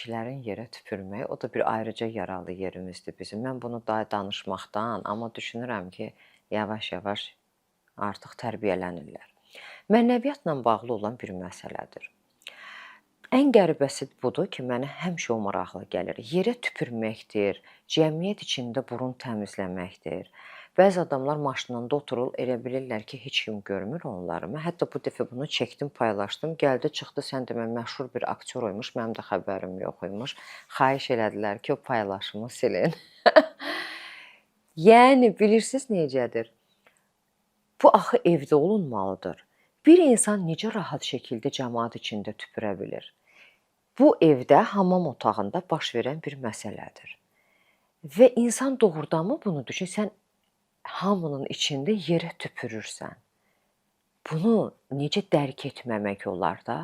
kişilərin yerə tüpürməyi, o da bir ayrıca yaralı yerimizdir bizim. Mən bunu daha danışmaqdan, amma düşünürəm ki, yavaş-yavaş artıq tərbiyələnirlər. Mənəviyyatla bağlı olan bir məsələdir. Ən qəribəsi budur ki, mənə həmişə o maraqlı gəlir. Yerə tüpürməkdir, cəmiyyət içində burun təmizləməkdir. Bəzi adamlar maşınında oturur, elə bilirlər ki, heç kim görmür onları. Mən hətta bu dəfə bunu çəkdim, paylaşdım. Gəldi, çıxdı, sən demə məşhur bir aktyor imiş, mənim də xəbərim yox imiş. Xahiş elədilər ki, o paylaşımı silin. Yəni bilirsiniz necədir? Bu axı evdə olunmalıdır. Bir insan necə rahat şəkildə cəmaət içində tüpürə bilir? Bu evdə, hamam otağında baş verən bir məsələdir. Və insan doğrudanmı bunu düşün, sən hamının içində yerə tüpürürsən. Bunu necə dərk etməmək olar da?